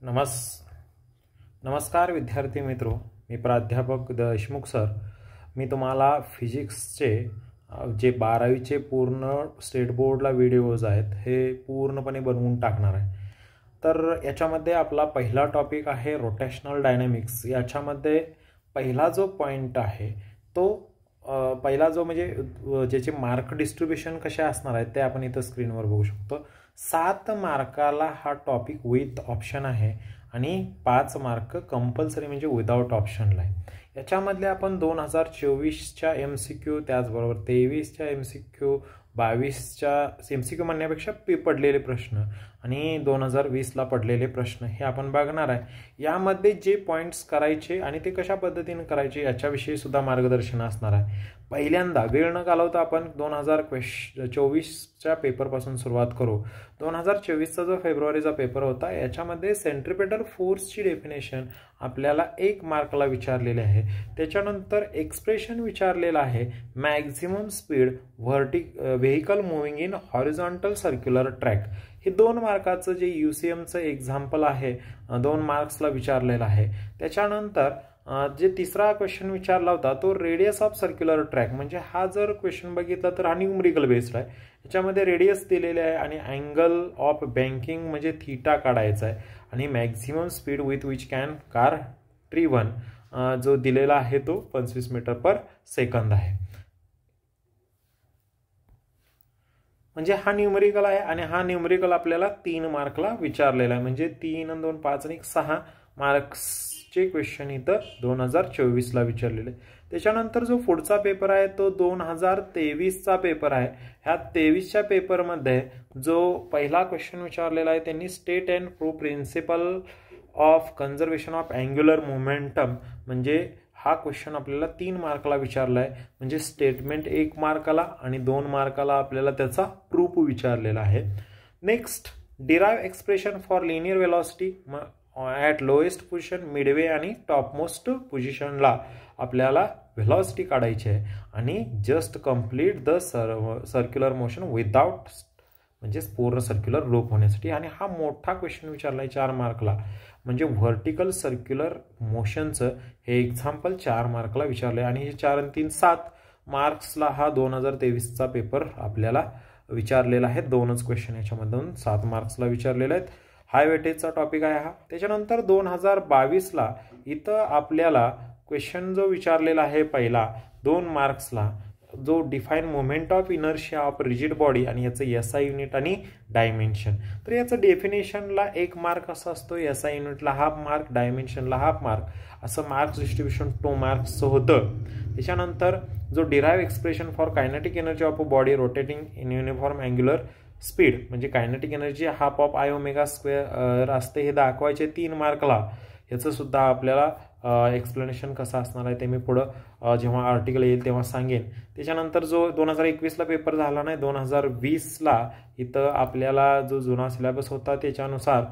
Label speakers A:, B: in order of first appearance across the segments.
A: नमस्कार विद्यार्थी मित्रों, मी प्राध्यापक देशमुख सर। मी तुम्हाला फिजिक्सचे जे 12वीचे पूर्ण स्टेट बोर्डला व्हिडिओज आहेत हे पूर्णपणे बनवून टाकणार आहे। तर याच्यामध्ये आपला पहिला टॉपिक आहे रोटेशनल डायनॅमिक्स। याच्यामध्ये पहिला जो पॉइंट आहे तो पहिला जो म्हणजे ज्याचे मार्क डिस्ट्रीब्युशन कसे असणार आहे ते आपण इथं स्क्रीनवर बघू शकतो। 7 मार्काला हा टॉपिक विथ ऑप्शन आहे आणि 5 मार्क कंपल्सरी म्हणजे विदाउट ऑप्शनला आहे। याच्यामधले आपण 2024च्या MCQ, त्याचबरोबर 23च्या MCQ, 22च्या MCQ म्हणण्यापेक्षा पडलेले प्रश्न आणि 2020ला पडलेले प्रश्न हे आपण बघणार आहे। यामध्ये जे पॉइंट्स करायचे आणि ते कशा पद्धतीने करायचे याच्याविषयी सुद्धा मार्गदर्शन असणार आहे। पहिल्यांदा वेळ न घालवता आपण 2024च्या पेपरपासून सुरुवात करू। 2024चा जो फेब्रुवारीचा पेपर होता याच्यामध्ये सेंट्रिपेटल फोर्सची डेफिनेशन आपल्याला 1 मार्कला विचारलेले आहे। त्याच्यानंतर एक्सप्रेशन विचारलेला आहे maximum speed vehicle moving in horizontal circular track. हे 2 मार्काचं जे UCMचं एक्झाम्पल आहे 2 मार्क्सला विचारलेलं आहे। त्याच्यानंतर जे तिसरा क्वेश्चन विचारला होता तो रेडियस ऑफ सर्क्युलर ट्रॅक, म्हणजे हा जर क्वेश्चन बघितला तर हा न्यूमरिकल बेस्ड आहे। याच्यामध्ये रेडियस दिलेले आहे आणि अँगल ऑफ बँकिंग म्हणजे थीटा काढायचा आहे आणि maximum speed with which can car ट्रिवन जो दिलेला आहे तो 25 मीटर पर सेकंद आहे। म्हणजे हा न्यूमरिकल आहे आणि हा न्यूमरिकल आपल्याला 3 मार्कला विचारलेला आहे। म्हणजे 3 आणि 2 5 आणि 6 मार्क्सचे क्वेश्चन इथं 2024ला विचारलेले। त्याच्यानंतर जो पुढचा पेपर आहे तो 2023चा पेपर आहे। ह्या 23च्या पेपरमध्ये जो पहिला क्वेश्चन विचारलेला आहे त्यांनी state and prove principle of conservation of angular momentum, म्हणजे हा क्वेश्चन आपल्याला 3 मार्कला विचारला आहे। म्हणजे स्टेटमेंट 1 मार्काला आणि 2 मार्काला आपल्याला त्याचा प्रूफ विचारलेला आहे। Next derive expression for linear velocity at lowest position, Midway आणि टॉपमोस्ट पोझिशनला आपल्याला वेलोसिटी काढायची आहे आणि just complete the circular motion without, म्हणजे पूर्ण सर्क्युलर लूप होण्यासाठी। आणि हा मोठा क्वेश्चन विचारला आहे 4 मार्कला, म्हणजे व्हर्टिकल सर्क्युलर मोशनचं हे एक्झाम्पल 4 मार्कला विचारलं आहे। आणि हे 4 आणि 3 7 मार्क्सला हा 2023चा पेपर आपल्याला विचारलेला आहे। 2च क्वेश्चन याच्यामधून 7 मार्क्सला विचारलेले आहेत। हाय वेटेजचा टॉपिक आहे हा। त्याच्यानंतर 2022ला इथं आपल्याला क्वेश्चन जो विचारलेला आहे पहिला 2 मार्क्सला, जो define moment of inertia of rigid body आणि याचं SI युनिट आणि डायमेन्शन। तर याचं डेफिनेशनला 1 मार्क असं असतो, SI युनिटला हाफ मार्क, डायमेन्शनला हाफ मार्क, असं मार्क्स डिस्ट्रीब्युशन 2 मार्क्सचं होतं। त्याच्यानंतर जो derive expression for kinetic energy of a body rotating in uniform angular speed, म्हणजे kinetic energy half of I⍵² असते, हे दाखवायचे 3 मार्कला। याचं सुद्धा आपल्याला एक्सप्लेनेशन कसं असणार आहे ते मी पुढं जेव्हा आर्टिकल येईल तेव्हा सांगेन। त्याच्यानंतर जो 2021ला पेपर झाला नाही, 2020ला इथं आपल्याला जो जुना सिलेबस होता त्याच्यानुसार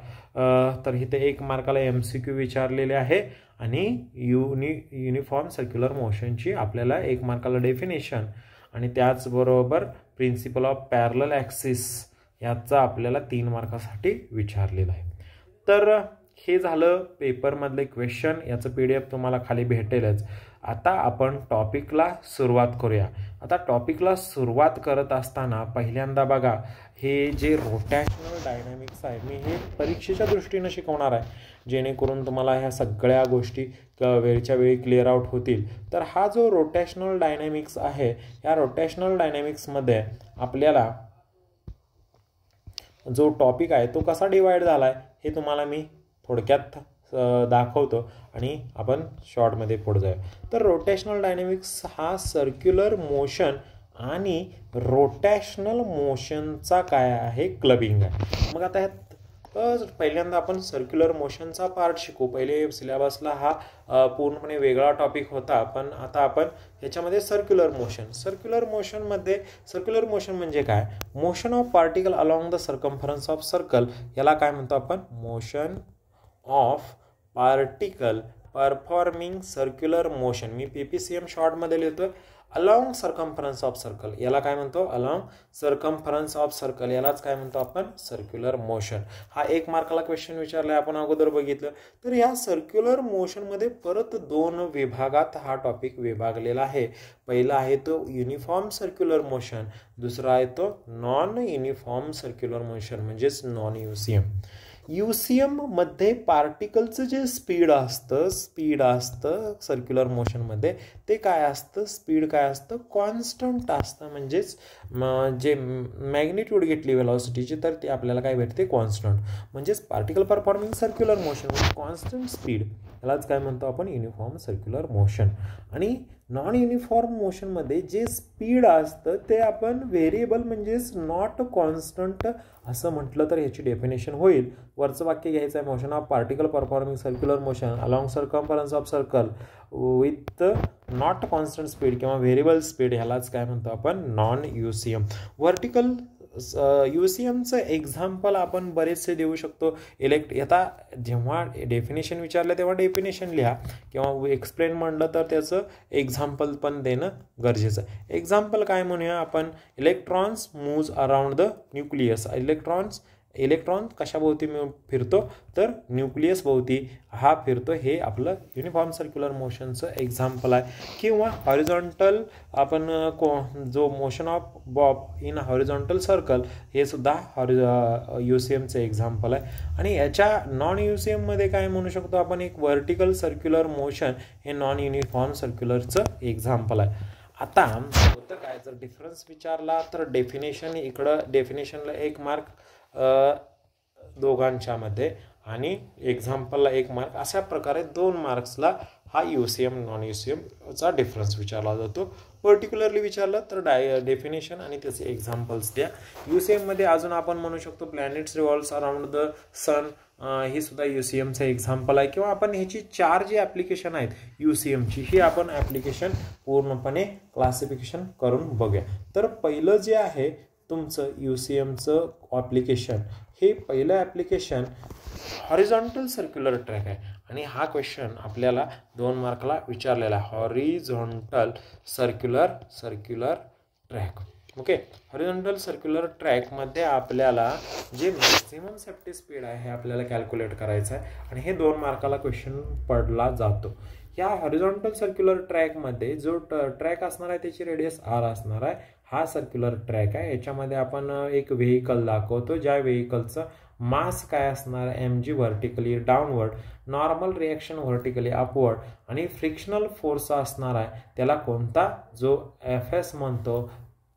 A: तर इथे 1 मार्काला MCQ विचारलेले आहे आणि युनिफॉर्म सर्क्युलर मोशनची आपल्याला 1 मार्काला डेफिनेशन आणि त्याचबरोबर प्रिन्सिपल ऑफ पॅरलल ॲक्सिस याचा आपल्याला 3 मार्कासाठी विचारलेला आहे। तर हे झालं पेपरमधले क्वेश्चन, याचं PDF तुम्हाला खाली भेटेलच। आता आपण टॉपिकला सुरुवात करूया। आता टॉपिकला सुरुवात करत असताना पहिल्यांदा बघा, हे जे रोटेशनल डायनॅमिक्स आहे मी हे परीक्षेच्या दृष्टीने शिकवणार आहे, जेणेकरून तुम्हाला ह्या सगळ्या गोष्टी वेळच्या वेळी क्लिअर आउट होतील। तर हा जो रोटेशनल डायनॅमिक्स आहे, या रोटेशनल डायनॅमिक्समध्ये आपल्याला जो टॉपिक आहे तो कसा डिवाइड झाला आहे हे तुम्हाला मी थोडक्यात दाखवतो आणि आपण शॉर्टमध्ये पुढे जाऊया। तर रोटेशनल डायनॅमिक्स हा सर्क्युलर मोशन आणि रोटेशनल मोशनचा काय आहे क्लबिंग आहे। मग आता ह्यात पहिल्यांदा आपण सर्क्युलर मोशनचा पार्ट शिकू। पहिले सिलेबसला हा पूर्णपणे वेगळा टॉपिक होता, पण आता आपण याच्यामध्ये सर्क्युलर मोशन म्हणजे काय? Motion of particle along the circumference of circle, याला काय म्हणतो आपण? Motion of particle performing circular motion. Me PPCM शॉर्टमध्ये लिहितो अलॉंग सर्कम्फरन्स ऑफ सर्कल, याला काय म्हणतो? अलॉंग सर्कम्फरन्स ऑफ सर्कल, यालाच काय म्हणतो आपण? Circular motion. हा 1 मार्काला क्वेश्चन विचारलाय, आपण अगोदर बघितलं. तर या सर्क्युलर मोशनमध्ये परत 2 विभागात हा टॉपिक विभागलेला आहे. पहिला आहे तो युनिफॉर्म सर्क्युलर मोशन, दुसरा आहे तो नॉन युनिफॉर्म सर्क्युलर मोशन म्हणजेच नॉन युसीएम. युसीएम मध्ये पार्टिकलचं जे स्पीड असतं सर्क्युलर मोशनमध्ये, ते काय असतं? स्पीड काय असतं? कॉन्स्टंट असतं. म्हणजेच जे मॅग्निट्यूड घेतली व्हेलॉसिटीची, तर ती आपल्याला काय भेटते? कॉन्स्टंट. म्हणजेच पार्टिकल परफॉर्मिंग सर्क्युलर मोशन म्हणजे कॉन्स्टंट स्पीड, यालाच काय म्हणतो आपण? Uniform circular motion. आणि नॉन युनिफॉर्म मोशनमध्ये जे स्पीड असतं ते आपण व्हेरिएबल म्हणजेच नॉट कॉन्स्टंट असं म्हटलं तर ह्याची डेफिनेशन होईल. वरचं वाक्य घ्यायचं आहे, motion of particle performing circular motion along circumference of circle with not constant speed किंवा व्हेरिएबल स्पीड, ह्यालाच काय म्हणतो आपण? नॉन युसीएम. व्हर्टिकल युसीएमचं एक्झाम्पल आपण बरेचसे देऊ शकतो. आता जेव्हा डेफिनेशन विचारलं तेव्हा डेफिनेशन लिहा, किंवा एक्सप्लेन म्हणलं तर त्याचं एक्झाम्पल पण देणं गरजेचं आहे. एक्झाम्पल काय म्हणूया आपण? Electrons moves around the nucleus. Electron कशाभोवती फिरतो? तर न्यूक्लियस भोवती हा फिरतो. हे आपलं युनिफॉर्म सर्क्युलर मोशनचं एक्झाम्पल आहे. किंवा हॉरिझॉन्टल आपण जो motion of Bob in horizontal circle, हे सुद्धा युसीएमचं एक्झाम्पल आहे. आणि याच्या नॉन युसीएममध्ये काय म्हणू शकतो आपण? एक व्हर्टिकल सर्क्युलर मोशन हे नॉन युनिफॉर्म सर्क्युलरचं एक्झाम्पल आहे. आता होतं काय, जर डिफरन्स विचारला तर डेफिनेशन, इकडं डेफिनेशनला 1 मार्क दोघांच्या मध्ये आणि एक्झाम्पलला 1 मार्क, अशा प्रकारे 2 मार्क्सला हा युसीएम नॉन युसीएमचा डिफरन्स विचारला जातो. पर्टिक्युलरली विचारलं तर डेफिनेशन आणि त्याचे एक्झाम्पल्स द्या. युसीएममध्ये अजून आपण म्हणू शकतो प्लॅनेट्स रिव्हॉल्व्स अराउंड द सन, ही सुद्धा युसीएमचं एक्झाम्पल आहे. किंवा आपण ह्याची 4 जी ॲप्लिकेशन आहेत युसीएमची, ही आपण ॲप्लिकेशन पूर्णपणे क्लासिफिकेशन करून बघूया. तर पहिलं जे आहे तुमचं युसीएमचं ॲप्लिकेशन, हे पहिलं ॲप्लिकेशन हॉरिझॉन्टल सर्क्युलर ट्रॅक आहे. आणि हा क्वेश्चन आपल्याला 2 मार्कला विचारलेला आहे. Horizontal circular track. Okay, horizontal circular ट्रॅकमध्ये आपल्याला जे मॅक्सिमम सेफ्टी स्पीड आहे हे आपल्याला कॅल्क्युलेट करायचं आहे. आणि हे 2 मार्काला क्वेश्चन पडला जातो. या हॉरिझॉन्टल सर्क्युलर ट्रॅकमध्ये जो ट्रॅक असणार आहे त्याची रेडियस r असणार आहे. हा सर्क्युलर ट्रॅक आहे. याच्यामध्ये आपण एक व्हेकल दाखवतो, ज्या व्हेकलचं मास काय असणार? mg vertically downward, normal reaction vertically upward, आणि फ्रिक्शनल फोर्स असणार आहे त्याला कोणता? जो Fs म्हणतो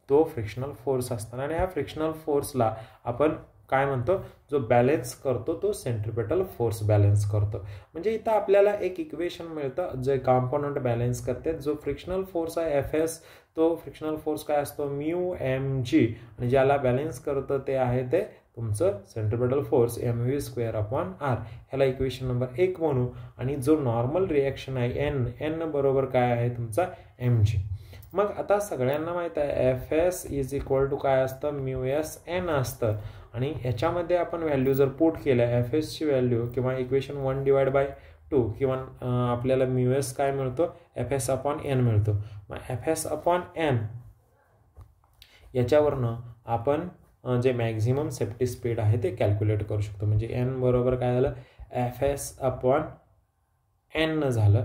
A: तो फ्रिक्शनल फोर्स असणार. आणि या फ्रिक्शनल फोर्सला आपण काय म्हणतो? जो बॅलेन्स करतो तो सेंट्रिपेटल फोर्स बॅलेन्स करतो. म्हणजे इथं आपल्याला एक इक्वेशन मिळतं जे कॉम्पोनंट बॅलेन्स करते. जो फ्रिक्शनल फोर्स आहे Fs, तो फ्रिक्शनल फोर्स काय असतो? μmg, आणि ज्याला बॅलेन्स करतं ते आहे ते तुमचं सेंट्रिपेटल फोर्स mv²/r. ह्याला इक्वेशन नंबर 1 म्हणू. आणि जो नॉर्मल रिॲक्शन आहे n बरोबर काय आहे तुमचा? mg. मग आता सगळ्यांना माहित आहे Fs = काय असतं? μsn असतं. आणि याच्यामध्ये आपण व्हॅल्यू जर पुट केल्या Fsची व्हॅल्यू, किंवा इक्वेशन 1/2 किंवा आपल्याला μs काय मिळतो? Fs/n मिळतो. मग Fs/n याच्यावरनं आपण जे मॅक्झिमम सेफ्टी स्पीड आहे ते कॅल्क्युलेट करू शकतो. म्हणजे n बरोबर काय झालं? Fs/n झालं.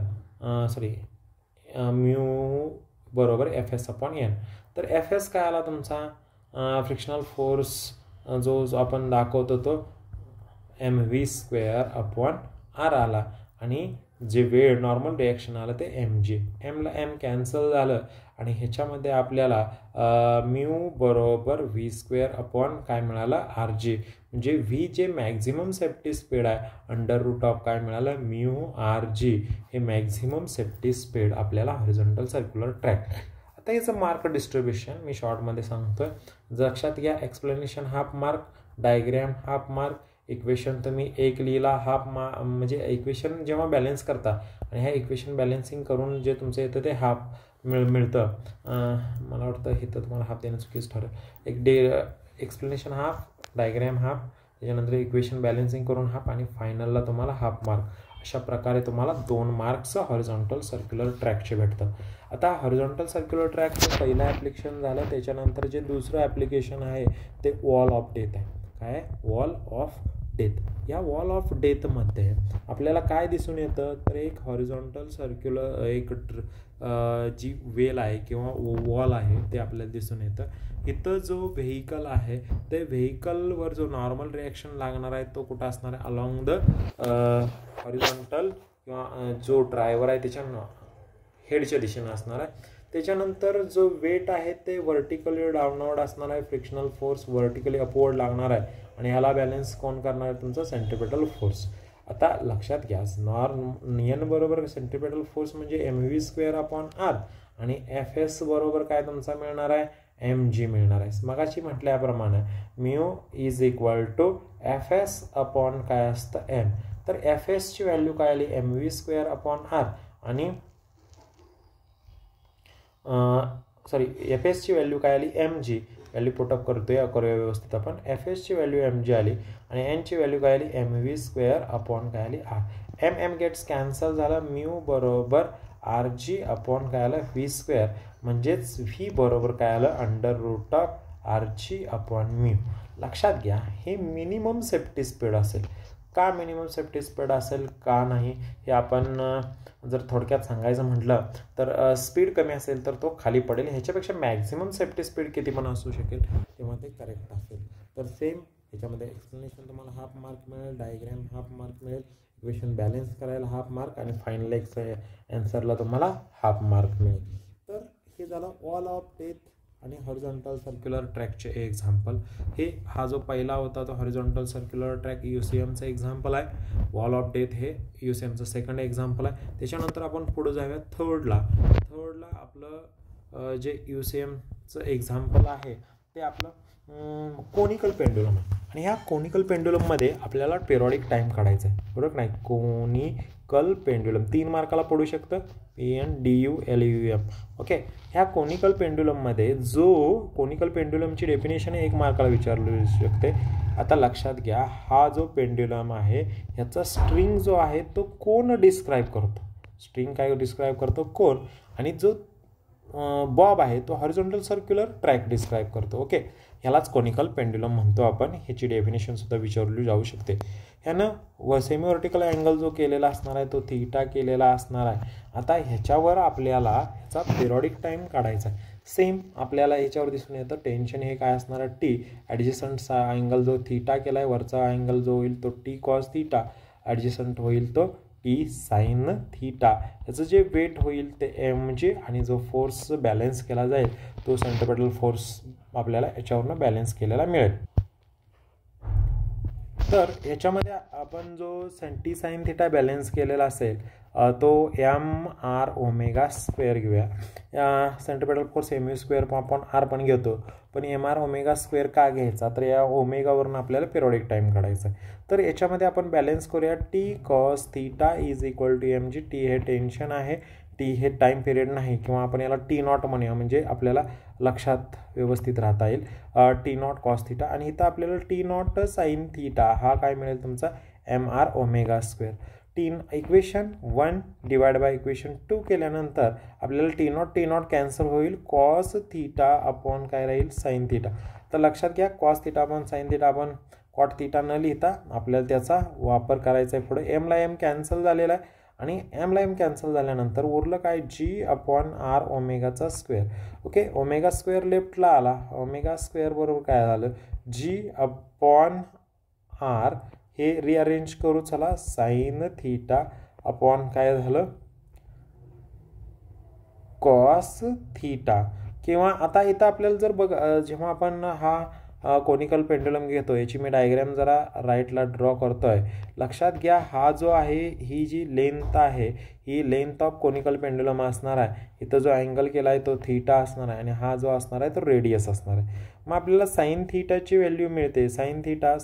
A: म्यू बरोबर Fs/n. तर Fs काय आला तुमचा? फ्रिक्शनल फोर्स जो आपण दाखवतो तो mv²/r आला. आणि जे वेळ नॉर्मल रिॲक्शन आलं ते mg. mला m कॅन्सल झालं आणि ह्याच्यामध्ये आपल्याला म्यू बरोबर v² काय मिळालं? rg. म्हणजे v जे मॅक्झिमम सेफ्टी स्पीड आहे √ काय मिळालं? Mu rg. हे मॅक्झिमम सेफ्टी स्पीड आपल्याला हॉरिझॉन्टल सर्क्युलर ट्रॅक. आता याचं मार्क डिस्ट्रीब्युशन मी शॉर्टमध्ये सांगतोय. लक्षात घ्या, explanation half mark, diagram half mark, equation तुम्ही 1 लिहिला हाफ म्हणजे इक्वेशन जेव्हा बॅलन्स करता आणि ह्या इक्वेशन बॅलन्सिंग करून जे तुमचं येतं ते हाफ मिळतं. मला वाटतं इथं तुम्हाला हाफ देणं चुकीचं ठरेल. एक्सप्लेनेशन हाफ, डायग्रॅम हाफ, त्याच्यानंतर इक्वेशन बॅलन्सिंग करून हाफ, आणि फायनलला तुम्हाला हाफ मार्क. अशा प्रकारे तुम्हाला 2 मार्क्स हॉरिझॉन्टल सर्क्युलर ट्रॅकचे भेटतात. आता हॉरिझॉन्टल सर्क्युलर ट्रॅकचं पहिलं ॲप्लिकेशन झालं. त्याच्यानंतर जे दुसरं ॲप्लिकेशन आहे ते वॉल ऑफ डेथ आहे. काय? Wall of death. या वॉल ऑफ डेथमध्ये आपल्याला काय दिसून येतं, तर एक हॉरिझॉन्टल सर्क्युलर एक जी वेल आहे किंवा वॉल आहे ते आपल्याला दिसून येतं. इथं जो व्हेकल आहे ते व्हेकलवर जो नॉर्मल रिॲक्शन लागणार आहे तो कुठं असणार आहे, अलॉंग द हॉरिझॉन्टल किंवा जो ड्रायव्हर आहे त्याच्या हेडच्या दिशेनं असणार आहे. त्याच्यानंतर जो वेट आहे ते व्हर्टिकली डाऊनवर्ड असणार आहे. फ्रिक्शनल फोर्स व्हर्टिकली अपवर्ड लागणार आहे आणि ह्याला बॅलन्स कोण करणार आहे, तुमचा सेंट्रिपेटल फोर्स. आता लक्षात घ्या, एन बरोबर सेंट्रिपेटल फोर्स म्हणजे mv²/r आणि fs बरोबर काय तुमचा मिळणार आहे, mg मिळणार आहे. मगाशी म्हटल्याप्रमाणे mu is equal to fs upon काय असतं m. तर fs ची व्हॅल्यू काय आली, mv²/r आणि fs ची व्हॅल्यू काय आली, mg. व्हॅल्यू पुटअप करूया व्यवस्थित आपण. fs ची व्हॅल्यू mg आली आणि n ची व्हॅल्यू काय आली, mv² अपॉन काय आली r. m गेट्स कॅन्सल झाला. म्यू बरोबर rg अपॉन काय आलं v², म्हणजेच v बरोबर काय आलं √rg अपॉन म्यू. लक्षात घ्या, हे मिनिमम सेफ्टी स्पीड असेल. का मिनिमम सेफ्टी स्पीड असेल का नाही हे आपण जर थोडक्यात सांगायचं म्हटलं तर स्पीड कमी असेल तर तो खाली पडेल. ह्याच्यापेक्षा मॅक्झिमम सेफ्टी स्पीड किती पण असू शकेल तेव्हा ते करेक्ट असेल. तर सेम ह्याच्यामध्ये एक्सप्लेनेशन तुम्हाला हाफ मार्क मिळेल, डायग्रॅम हाफ मार्क मिळेल, इक्वेशन बॅलन्स करायला हाफ मार्क आणि फायनल आन्सरला तुम्हाला हाफ मार्क मिळेल. तर हे झालं वॉल ऑफ डेथ आणि हॉरिझॉन्टल सर्क्युलर ट्रॅकचे एक्झाम्पल. हा जो पहिला होता तो हॉरिझॉन्टल सर्क्युलर ट्रॅक UCMचं एक्झाम्पल आहे. वॉल ऑफ डेथ हे UCMचं सेकंड एक्झाम्पल आहे. त्याच्यानंतर आपण पुढे जाऊया थर्डला आपलं जे UCMचं एक्झाम्पल आहे ते आपलं कोनिकल पेंडुलम आहे. आणि ह्या कोनिकल पेंडुलममध्ये आपल्याला पिरियडिक टाईम काढायचा आहे, बरोबर नाही. कोनिकल पेंडुलम 3 मार्काला पडू शकतं, PNDULUM. ओके. ह्या कोनिकल पेंडुलममध्ये जो कोनिकल पेंडुलमची डेफिनेशन 1 मार्काला विचारली शकते. आता लक्षात घ्या, हा जो पेंडुलम आहे ह्याचा स्ट्रिंग जो आहे तो कोण डिस्क्राईब करतो, स्ट्रिंग काय डिस्क्राईब करतो, कोण. आणि जो बॉब आहे तो हॉरिझॉन्टल सर्क्युलर ट्रॅक डिस्क्राईब करतो. ओके. ह्यालाच कोनिकल पेंडुलम म्हणतो आपण. ह्याची डेफिनेशन सुद्धा विचारली जाऊ शकते. ह्यानं सेमी व्हर्टिकल अँगल जो केलेला असणार आहे तो थीटा केलेला असणार आहे. आता ह्याच्यावर आपल्याला ह्याचा पिरियडिक टाईम काढायचा आहे. सेम आपल्याला ह्याच्यावर दिसून येतं टेन्शन हे काय असणार आहे, टी. ॲडजस्टंट अँगल जो थीटा केला आहे, वरचा अँगल जो होईल तो टी कॉस थीटा, ॲडजस्टंट होईल तो टी साइन थीटा. याचं जे वेट होईल ते mg आणि जो फोर्स बॅलन्स केला जाईल तो सेंट्रिपेटल फोर्स आपल्याला याच्यावरनं बॅलन्स केलेला मिळेल. तर याच्यामध्ये आपण जो टी साइन थीटा बॅलन्स केलेला असेल तो mr⍵² घेऊया. सेंट्रिपेटल फोर्स mv²/r पण घेतो, पण mr⍵² का घ्यायचा, तर या ओमेगावरून आपल्याला पिरियडिक टाईम काढायचा आहे. तर याच्यामध्ये आपण बॅलन्स करूया. T cos theta is equal to mg. T हे टेन्शन आहे, टी हे टाईम पिरियड नाही, किंवा आपण याला T0 म्हणूया म्हणजे आपल्याला लक्षात व्यवस्थित राहता येईल. T0 कॉस थीटा आणि इथं आपल्याला T0 साइन थीटा हा काय मिळेल तुमचा mr⍵². Equation 1 divide by equation 2 केल्यानंतर आपल्याला T0 कॅन्सल होईल, कॉस थीटा अपॉन काय राहील, साइन थीटा. तर लक्षात घ्या, cos theta upon sine theta आपण कॉट थीटा न लिहिता आपल्याला त्याचा वापर करायचा आहे. पुढे m ला m कॅन्सल झालेला आहे आणि m ला m कॅन्सल झाल्यानंतर उरलं काय, g/r⍵². ओके. ⍵² लेफ्टला आला, ⍵² बरोबर काय झालं, g/r. हे रिअरेंज करू चला, साइन थीटा अपॉन काय झालं, कॉस थीटा. किंवा आता इथं आपल्याला जर जेव्हा आपण हा कोनिकल पेंडुलम घेतो याची मी डायग्रॅम जरा राईटला ड्रॉ करतोय. लक्षात घ्या, हा जो आहे ही जी लेंथ आहे ही लेंथ ऑफ कोनिकल पेंडुलम असणार आहे. इथं जो अँगल केला आहे तो थीटा असणार आहे आणि हा जो असणार आहे तो रेडियस असणार आहे. मग आपल्याला साइन थीटाची व्हॅल्यू मिळते. साइन थीटा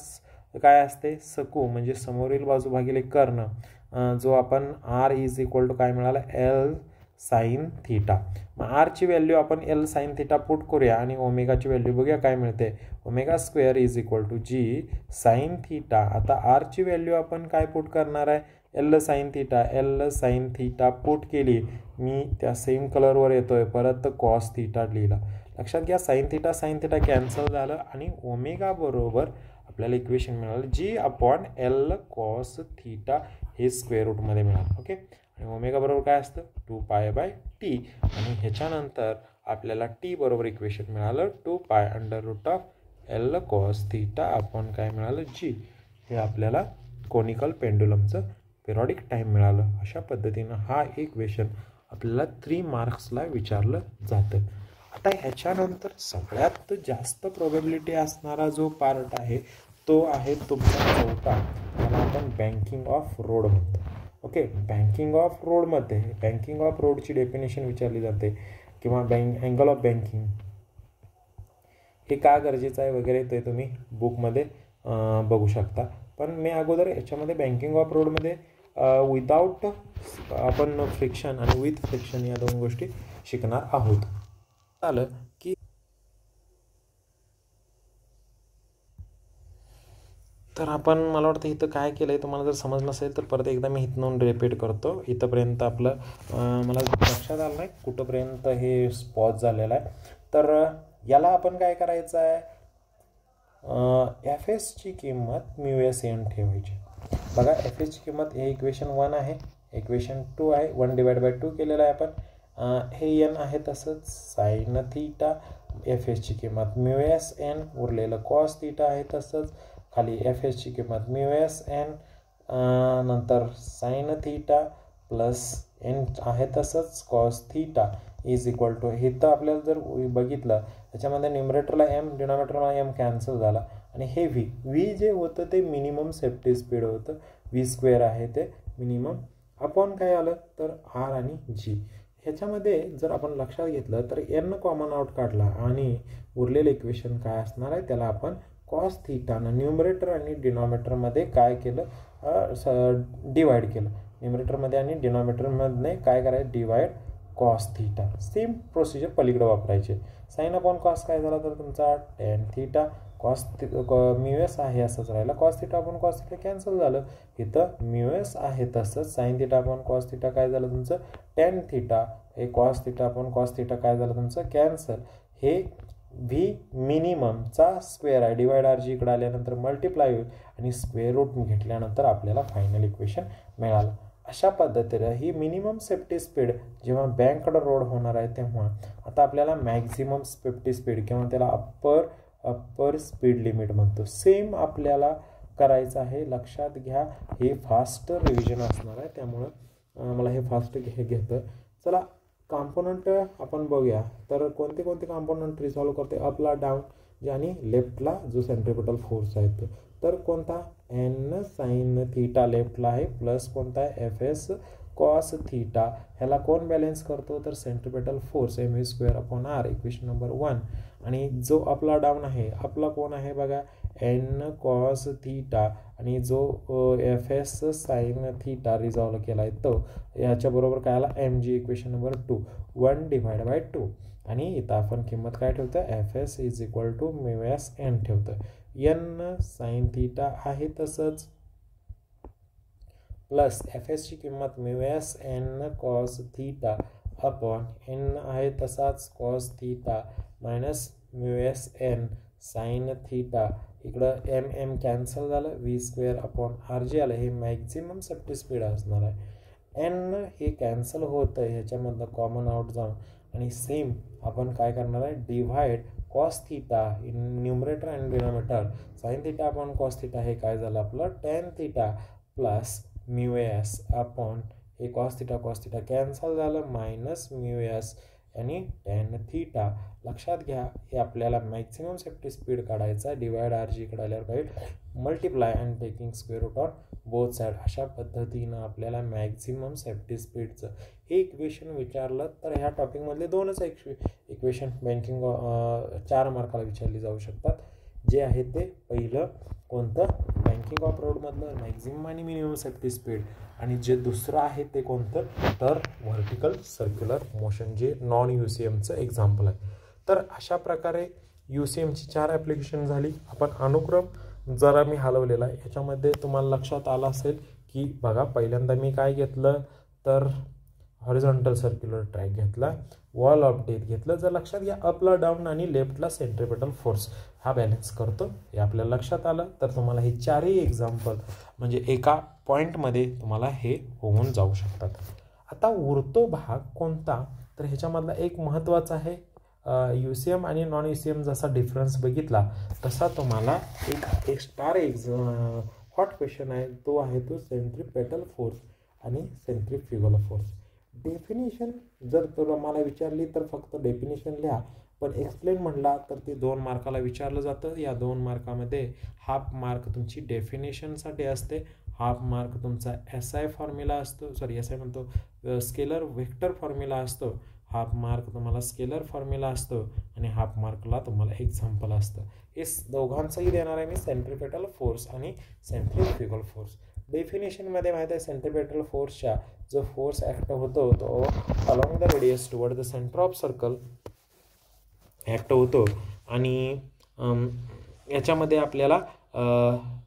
A: काय असते, सकू म्हणजे समोरील बाजू भागिले कर्ण, जो आपण r इज इक्वल टू काय मिळाला, L साईन थिटा. मग आरची व्हॅल्यू आपण एल साईन थिटा पुट करूया आणि ओमेगाची व्हॅल्यू बघूया काय मिळते. Omega square is equal to g sine theta. आता आरची व्हॅल्यू आपण काय पुट करणार आहे, L sine theta. L sine theta put केली, मी त्या सेम कलरवर येतोय परत कॉस थिटा लिहिला. लक्षात घ्या साईन थिटा कॅन्सल झालं आणि ओमेगा बरोबर आपल्याला इक्वेशन मिळालं जी अपॉन एल कॉस थिटा हे स्क्वेअर रूटमध्ये मिळालं. ओके, आणि ओमेगा बरोबर काय असतं 2π/t आणि ह्याच्यानंतर आपल्याला टी बरोबर इक्वेशन मिळालं 2π√L cos थिटा अपॉन काय मिळालं जी. हे आपल्याला कोनिकल पेंडुलमचं पिरियडिक टाईम मिळालं. अशा पद्धतीनं हा इक्वेशन आपल्याला 3 मार्क्सला विचारलं जातं. आता ह्याच्यानंतर सगळ्यात जास्त प्रोबॅबिलिटी असणारा जो पार्ट आहे तो आहे तुमचा चौथा, त्याला आपण बँकिंग ऑफ रोड म्हणतो. ओके, बँकिंग ऑफ रोडमध्ये बँकिंग ऑफ रोडची डेफिनेशन विचारली जाते किंवा अँगल ऑफ बँकिंग हे का गरजेचं आहे वगैरे ते तुम्ही बुकमध्ये बघू शकता. पण मी अगोदर याच्यामध्ये बँकिंग ऑफ रोडमध्ये विदाउट आपण फ्रिक्शन आणि विथ फ्रिक्शन या 2 गोष्टी शिकणार आहोत. आलं की तर आपण मला वाटतं इथं काय केलं आहे तुम्हाला जर समजलं नसेल तर परत एकदा मी इथून रिपीट करतो. इथंपर्यंत आपलं मला लक्षात आलं नाही कुठंपर्यंत हे पॉज झालेलं आहे. तर याला आपण काय करायचं आहे, एफ एसची किंमत μsn ठेवायची. बघा एफ एसची किंमत हे इक्वेशन 1 आहे, इक्वेशन 2 आहे. 1/2 केलेलं आहे आपण. हे एन आहे तसंच साईन थिटा. एफ एसची किंमत μsn, उरलेलं कॉस थिटा आहे तसंच. खाली एफ एसची किंमत μsn, नंतर साईन थिटा प्लस एन आहे तसंच cos theta is equal to. हे तर आपल्याला जर बघितलं त्याच्यामध्ये न्युमरेटरला एम डिनॉमिनेटरला एम कॅन्सल झाला आणि हे व्ही जे होतं ते मिनिमम सेफ्टी स्पीड होतं. v² आहे ते मिनिमम अपॉन काय आलं तर आर आणि जी. ह्याच्यामध्ये जर आपण लक्षात घेतलं तर एन कॉमन आउट काढला आणि उरलेलं इक्वेशन काय असणार आहे त्याला आपण कॉस थिटानं न्यूमरेटर आणि डिनॉमिनेटरमध्ये काय केलं डिवाइड केलं. न्यूमरेटरमध्ये आणि डिनॉमिनेटरमध्ये काय करायचं divide cos theta. Same procedure पलीकडे वापरायचे. साईन अपॉन कॉस काय झाला तर तुमचा टॅन थिटा. कॉस μs आहे असंच राहिला. Cos theta upon cos theta cancel झालं. इथं μs आहे तसंच. Sine theta upon cos theta काय झालं तुमचं टॅन थिटा. हे cos theta upon cos theta काय झालं तुमचं कॅन्सल. हे व्ही मिनिममचा स्क्वेअर आहे. डिवाइड आर जी इकडे आल्यानंतर मल्टिप्लाय होईल आणि स्क्वेअर रूट घेतल्यानंतर आपल्याला फायनल इक्वेशन मिळालं. अशा पद्धतीने ही मिनिमम सेफ्टी स्पीड जेव्हा बँककडे रोड होणार आहे तेव्हा आता आपल्याला मॅक्झिमम सेफ्टी स्पीड किंवा त्याला अप्पर स्पीड लिमिट म्हणतो. सेम आपल्याला करायचं आहे. लक्षात घ्या हे फास्ट रिव्हिजन असणार आहे त्यामुळं मला हे फास्ट घेतं. चला कॉम्पोनंट आपण बघूया. तर कोणते कोणते कॉम्पोनंट रिसॉल्व करते अपला डाऊन जे आणि लेफ्टला जो सेंट्रिपिटल फोर्स आहे तर कोणता एन साईन थिटा लेफ्टला आहे प्लस कोणता आहे एफ एस कॉस थिटा. ह्याला कोण बॅलेन्स करतो तर centripetal force mv² upon R equation number 1. आणि जो अपला डाऊन आहे अपला कोण आहे बघा एन कॉस थिटा आणि जो F S sine theta resolve केला आहे तो याच्याबरोबर काय आला एम जी इक्वेशन नंबर 2 1/2. आणि इथं आपण किंमत काय ठेवतो F S is equal to μsn ठेवतो. एन साईन थिटा आहे तसंच प्लस एफ एसची किंमत μsn cos theta upon N आहे तसाच cos theta minus μsn sine theta. इकडं एम कॅन्सल झालं. v² अपॉन आर जी आलं. हे मॅक्झिमम सेफ्टी स्पीड असणार आहे. एन हे कॅन्सल होतं ह्याच्यामधलं कॉमन आउट जाऊन आणि सेम आपण काय करणार आहे divide cos theta in numerator and denominator. Sine theta upon cos theta हे काय झालं आपलं tan theta plus μs upon हे कॉस थिटा कॅन्सल झालं मायनस μs आणि टॅन थिटा. लक्षात घ्या हे आपल्याला मॅक्झिमम सेफ्टी स्पीड काढायचा. डिवाइड आर जी इकडे आल्यावर काही multiply and taking square root on both side. अशा पद्धतीनं आपल्याला मॅक्झिमम सेफ्टी स्पीडचं हे इक्वेशन विचारलं तर ह्या टॉपिकमधले 2च इक्वेशन बँकिंग 4 मार्काला विचारली जाऊ शकतात. जे आहे ते पहिलं कोणतं, बँकिंग ऑफ रोडमधलं मॅक्झिमम आणि मिनिमम सेफ्टी स्पीड, आणि जे दुसरं आहे ते कोणतं, तर व्हर्टिकल सर्क्युलर मोशन, जे नॉन UCMचं एक्झाम्पल आहे. तर अशा प्रकारे UCMची 4 ॲप्लिकेशन झाली. आपण अनुक्रम जरा मी हलवलेला आहे. याच्यामध्ये तुम्हाला लक्षात आलं असेल की बघा, पहिल्यांदा मी काय घेतलं, तर हॉरिझॉन्टल सर्क्युलर ट्रॅक घेतला, वॉल ऑफ डेथ घेतलं. जर लक्षात घ्या, अपला डाऊन आणि लेफ्टला सेंट्रिपेटल फोर्स हा बॅलन्स करतो, हे आपल्याला लक्षात आलं. तर तुम्हाला हे 4ही एक्झाम्पल म्हणजे एका पॉईंटमध्ये तुम्हाला हे होऊन जाऊ शकतात. आता उरतो भाग कोणता, तर ह्याच्यामधला एक महत्त्वाचा आहे. UCM आणि नॉन UCM जसा डिफरन्स बघितला तसा तुम्हाला एक स्टार हॉट क्वेश्चन आहे, तो आहे तो सेंट्रिपेटल फोर्स आणि सेंट्रिफ्युगल फोर्स. डेफिनेशन जर तुम्हाला विचारली तर फक्त डेफिनेशन लिहा, पण एक्सप्लेन म्हटला तर ते 2 मार्काला विचारलं जातं. या 2 मार्कामध्ये हाफ मार्क तुमची डेफिनेशनसाठी असते, हाफ मार्क तुमचा SI फॉर्म्युला असतो, SI म्हणतो स्केलर वेक्टर फॉर्म्युला असतो, हाफ मार्क तुम्हाला स्केलर फॉर्म्युला असतो, आणि हाफ मार्कला तुम्हाला एक्झाम्पल असतं. हे दोघांचंही देणार आहे मी, सेंट्रिपेटल फोर्स आणि सेंट्रिफ्युगल फोर्स. डेफिनेशनमध्ये माहीत आहे, सेंट्रिपेटल फोर्सच्या जो फोर्स ॲक्ट होतो तो along the radius toward the centre of circle act होतो. आणि याच्यामध्ये आपल्याला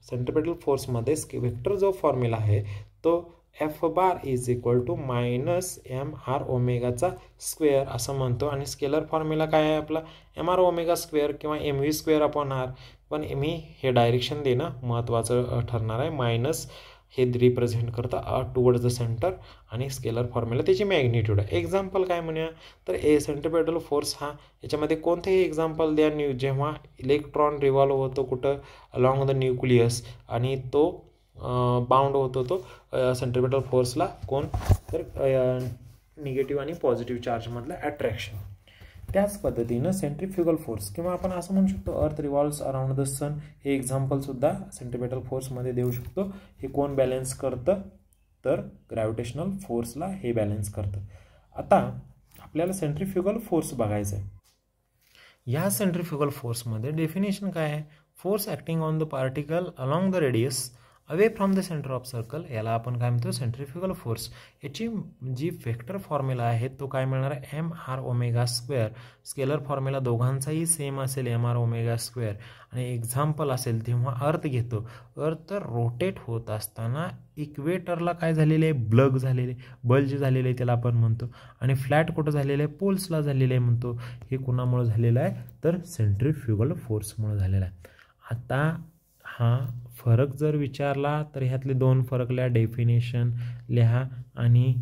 A: सेंट्रिपेटल फोर्समध्ये वेक्टर जो फॉर्म्युला आहे तो F bar is equal to -mr ओमेगाचा स्क्वेअर असं म्हणतो. आणि स्केलर फॉर्म्युला काय आहे आपला, mr ओमेगा स्क्वेअर किंवा mv स्क्वेअर अपॉन r. पण मी हे डायरेक्शन देणं महत्त्वाचं ठरणार आहे. मायनस हे रिप्रेझेंट करतं टुवर्ड्स द सेंटर, आणि स्केलर फॉर्म्युला त्याची मॅग्निट्यूड आहे. एक्झाम्पल काय म्हणूया, तर सेंट्रिपेटल फोर्स हा याच्यामध्ये कोणतेही एक्झाम्पल द्या, जेव्हा इलेक्ट्रॉन रिव्हॉल्व होतो कुठं, अलॉंग द न्यूक्लियस, आणि तो बाउंड होतो तो सेंट्रिपेटल फोर्सला कोण, तर निगेटिव्ह आणि पॉझिटिव्ह चार्जमधलं अट्रॅक्शन. त्याच पद्धतीनं सेंट्रिफ्युगल फोर्स, किंवा आपण असं म्हणू शकतो अर्थ रिव्हॉल्व्स अराउंड द सन, हे एक्झाम्पलसुद्धा सेंट्रिपेटल फोर्समध्ये देऊ शकतो. हे कोण बॅलन्स करतं, तर ग्रॅव्हिटेशनल फोर्सला हे बॅलन्स करतं. आता आपल्याला सेंट्रिफ्युगल फोर्स बघायचं आहे. या सेंट्रिफ्युगल फोर्समध्ये डेफिनेशन काय आहे, force acting on the particle along the radius away from the centre of circle, याला आपण काय म्हणतो, सेंट्रिफ्युगल फोर्स. याची जी वेक्टर फॉर्म्युला आहे तो काय मिळणार आहे, mr omega square. Scalar formula दोघांचाही सेम असेल, mr ओमेगा स्क्वेअर. आणि एक्झाम्पल असेल तेव्हा अर्थ घेतो. अर्थ रोटेट होत असताना इक्वेटरला काय झालेले आहे, बल्ज झालेले आहे त्याला आपण म्हणतो. आणि फ्लॅट कुठं झालेलं आहे, पोल्सला झालेलं आहे म्हणतो. हे कुणामुळे झालेलं आहे, तर सेंट्रिफ्युगल फोर्समुळे झालेला आहे. आता हा फरक जर विचारला तर ह्यातले 2 फरक लिहा, डेफिनेशन लिहा आणि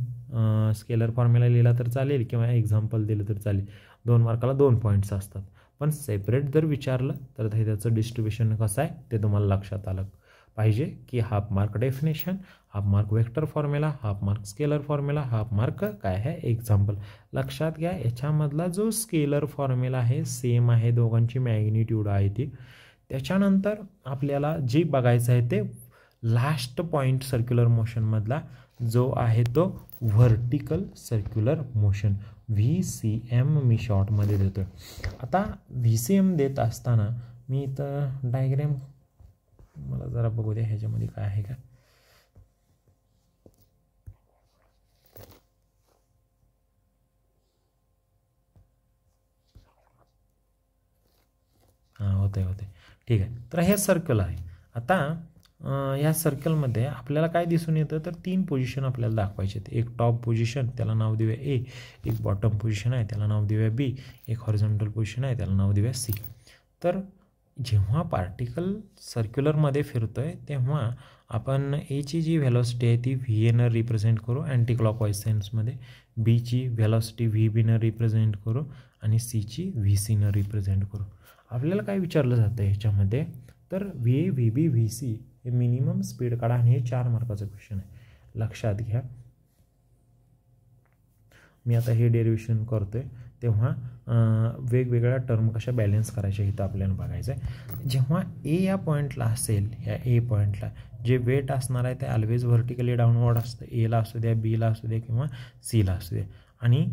A: स्केलर फॉर्म्युला लिहिला तर चालेल, किंवा एक्झाम्पल दिलं तर चालेल. 2 मार्काला 2 पॉईंट्स असतात. पण सेपरेट जर विचारलं तर त्याचं डिस्ट्रीब्युशन कसं आहे ते तुम्हाला लक्षात आलं पाहिजे, की half mark definition, half mark vector formula, half mark scalar formula, half mark काय आहे, एक्झाम्पल. लक्षात घ्या, याच्यामधला जो स्केलर फॉर्म्युला आहे सेम आहे, दोघांची मॅग्निट्यूड आहे ती. त्याच्यानंतर आपल्याला जे बघायचं आहे ते लास्ट पॉईंट सर्क्युलर मोशनमधला जो आहे तो व्हर्टिकल सर्क्युलर मोशन, VCM मी शॉर्टमध्ये देतो आहे. आता VCM देत असताना मी इथं डायग्रॅम मला जरा बघू द्या, ह्याच्यामध्ये काय आहे का. हां, होते ठीक आहे. तर हे सर्कल आहे. आता या सर्कलमध्ये आपल्याला काय दिसून येतं, तर 3 पोझिशन आपल्याला दाखवायचे आहेत. एक टॉप पोझिशन, त्याला नाव देऊया A. एक बॉटम पोझिशन आहे, त्याला नाव देऊया B. एक हॉरिझॉन्टल पोझिशन आहे, त्याला नाव देऊया C. तर जेव्हा पार्टिकल सर्क्युलरमध्ये फिरतो आहे तेव्हा आपण Aची जी व्हेलॉसिटी आहे ती VA रिप्रेझेंट करू अँटी क्लॉकवाईज सेन्समध्ये, Bची व्हेलॉसिटी VB रिप्रेझेंट करू, आणि Cची VC रिप्रेझेंट करू. आपल्याला काय विचारलं जातं ह्याच्यामध्ये, तर VA, VB, VC हे मिनिमम स्पीड काढा, आणि हे 4 मार्काचं क्वेश्चन आहे. लक्षात घ्या, मी आता हे डेरिव्हेशन करतो आहे तेव्हा वेगवेगळ्या टर्म कशा बॅलन्स करायच्या इथं आपल्याला बघायचं आहे. जेव्हा A या पॉईंटला असेल, या A पॉईंटला जे वेट असणार आहे ते ऑलवेज व्हर्टिकली डाऊनवर्ड असतं. Aला असू द्या, Bला असू द्या किंवा Cला असू द्या. आणि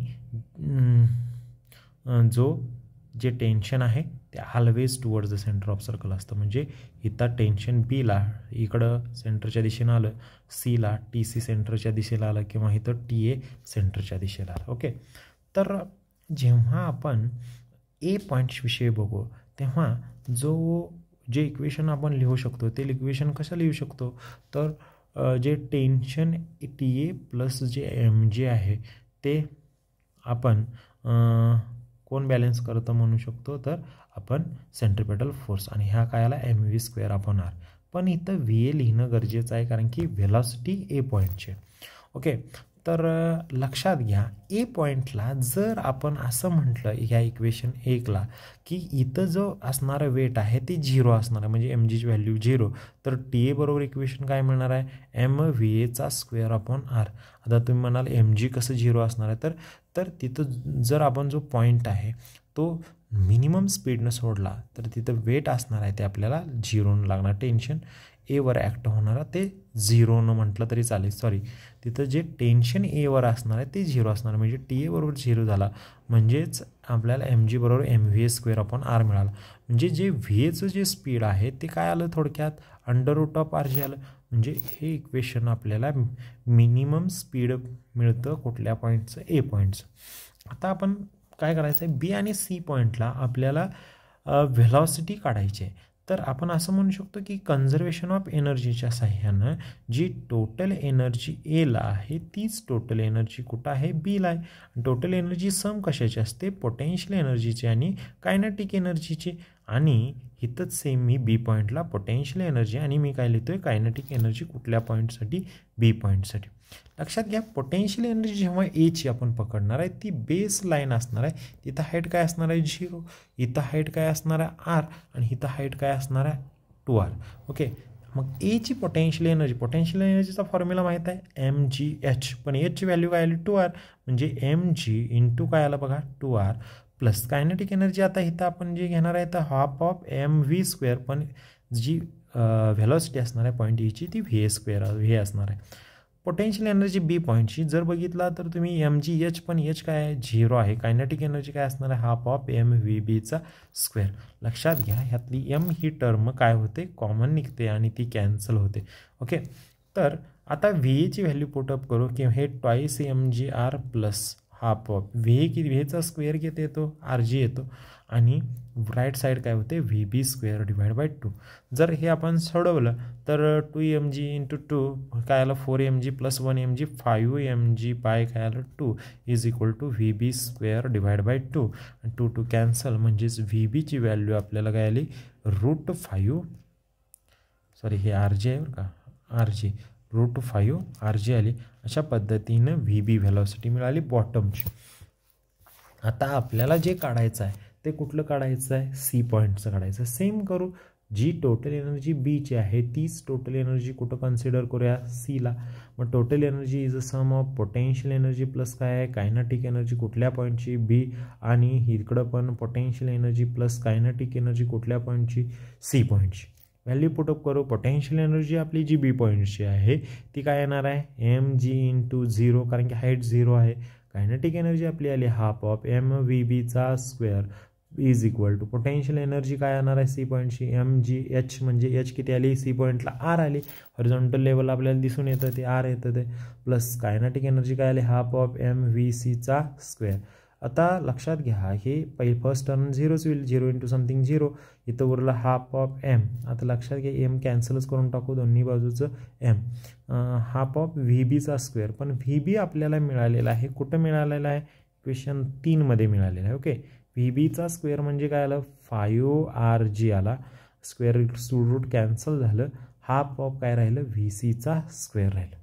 A: जे टेन्शन आहे ते always towards the centre of circle असतं. म्हणजे इथं टेन्शन बीला इकडं सेंटरच्या दिशेनं आलं, सीला टी सी सेंटरच्या दिशेला आलं किंवा इथं टी ए सेंटरच्या दिशेला आलं. ओके, तर जेव्हा आपण ए पॉईंट्सविषयी बघू तेव्हा जे इक्वेशन आपण लिहू शकतो ते इक्वेशन कसं लिहू शकतो, तर जे टेन्शन टी ए प्लस जे एम जे आहे ते आपण कोण बॅलन्स करतं म्हणू शकतो, तर आपण सेंट्रिपेटल फोर्स, आणि ह्या काय आला M V square upon R. पण इथं व्ही ए लिहिणं गरजेचं आहे कारण की व्हेलॉसिटी ए पॉईंटचे. ओके, तर लक्षात घ्या ए पॉईंटला जर आपण असं म्हटलं ह्या इक्वेशन 1ला की इथं जो असणारा वेट आहे ते 0 असणार आहे, म्हणजे एम जीची व्हॅल्यू 0, तर टी ए बरोबर इक्वेशन काय मिळणार आहे, एम व्ही एचा स्क्वेअर अपॉन आर. आता तुम्ही म्हणाल एम जी कसं 0 असणार आहे, तर तिथं जर आपण जो पॉईंट आहे तो मिनिमम स्पीडनं सोडला तर तिथं वेट असणार आहे ते आपल्याला 0 लागणार. टेन्शन एवर ॲक्ट होणारा ते 0 म्हटलं तरी चालेल, सॉरी तिथं जे टेन्शन एवर असणार आहे ते 0 असणार, म्हणजे टी ए बरोबर 0 झाला, म्हणजेच आपल्याला एम जी बरोबर M V A square upon R मिळाला. म्हणजे जे व्ही एचं जे स्पीड आहे ते काय आलं थोडक्यात under root of R g आलं. म्हणजे हे इक्वेशन आपल्याला मिनिमम स्पीड मिळतं कुठल्या पॉईंटचं, ए पॉईंटचं. आता आपण काय करायचं आहे, बी आणि सी पॉईंटला आपल्याला व्हेलॉसिटी काढायची आहे. तर आपण असं म्हणू शकतो की कन्झर्वेशन ऑफ एनर्जीच्या साह्यानं जी टोटल एनर्जी एला आहे तीच टोटल एनर्जी कुठं आहे, बीला आहे. टोटल एनर्जी सम कशाची असते, पोटेन्शियल एनर्जीची आणि कायनेटिक एनर्जीची. आणि इथंच सेम मी बी पॉईंटला पोटेन्शियल एनर्जी आणि मी काय लिहितोय कायनेटिक एनर्जी कुठल्या पॉईंटसाठी, बी पॉईंटसाठी. लक्षात घ्या पोटेन्शियल एनर्जी जेव्हा एची आपण पकडणार आहे ती बेस लाईन असणार आहे, तिथं हाईट काय असणार आहे 0, इथं हाईट काय असणार आहे आर, आणि इथं हाईट काय असणार आहे 2r. ओके, मग एची पोटेन्शियल एनर्जीचा फॉर्म्युला माहीत आहे एम जी एच, पण एचची व्हॅल्यू काय आली 2r, म्हणजे एम जी इंटू काय आलं बघा 2r प्लस कायनेटिक एनर्जी. आता इथं आपण जे घेणार आहे तर half of M V square, पण जी व्हेलॉसिटी असणार आहे पॉईंट ईची ती व्ही ए स्क्वेअर व्ही असणार आहे. पोटेन्शियल एनर्जी बी पॉईंटची जर बघितला तर तुम्ही एम जी एच, पण एच काय आहे 0 आहे. कायनेटिक एनर्जी काय असणार आहे हाफ ऑफ एम व्ही बीचा स्क्वेअर. लक्षात घ्या ह्यातली एम ही टर्म काय होते कॉमन निघते आणि ती कॅन्सल होते. ओके, तर आता व्ही एची व्हॅल्यू पुटअप करू की हे twice M g R plus half of V की व्हीचा स्क्वेअर किती येतो आर जी येतो, आणि राईट साईड काय होते V B square divide by 2. जर हे आपण सोडवलं तर 2 एम जी इंटू 2 काय आलं 4 M G plus 1 M G 5 M G by काय आलं 2 is equal to V B square divide by 2. 2 cancel, म्हणजेच व्ही बीची व्हॅल्यू आपल्याला काय आली √5, सॉरी हे आर जी आहे बरं का, आर जी √5 आर जी आली. अशा पद्धतीनं व्ही बी व्हेलॉसिटी मिळाली बॉटमची. आता आपल्याला जे काढायचं आहे ते कुठलं काढायचं आहे, सी पॉईंटचं काढायचं. सेम करू, जी टोटल एनर्जी बीची आहे तीच टोटल एनर्जी कुठं कन्सिडर करूया, सीला. मग total energy is a sum of potential energy plus काय आहे कायनेटिक एनर्जी कुठल्या पॉईंटची, बी, आणि इकडं पण potential energy plus kinetic energy कुठल्या पॉईंटची, सी पॉईंटची. व्हॅल्यू पुटअप करू, पोटेन्शियल एनर्जी आपली जी बी पॉईंटची आहे ती काय येणार आहे एम जी इंटू 0, कारण की हाईट 0 आहे. कायनेटिक एनर्जी आपली आली हाफ ऑफ एम व्ही बीचा square is equal to potential energy काय येणार आहे सी पॉईंटची एम जी एच, म्हणजे एच किती आली सी पॉईंटला आर आली, हॉरिझॉन्टल लेवल आपल्याला दिसून येतं ते आर येतं ते, प्लस कायनेटिक एनर्जी काय आली हाफ ऑफ एम व्ही सीचा स्क्वेअर. आता लक्षात घ्या हे फर्स्ट टर्म 0च होईल, 0 इंटू समथिंग 0, इथं उरलं हाफ ऑफ एम. आता लक्षात घ्या एम कॅन्सलच करून टाकू दोन्ही बाजूचं एम, हाफ ऑफ व्ही बीचा स्क्वेअर. पण व्ही बी आपल्याला मिळालेला आहे कुठं मिळालेला आहे, क्वेश्चन 3मध्ये मिळालेला आहे. ओके, व्ही बीचा स्क्वेअर म्हणजे काय आलं 5 आर जी आला, स्क्वेअर रूट कॅन्सल झालं, हाफ ऑफ काय राहिलं व्ही सीचा स्क्वेअर राहिलं,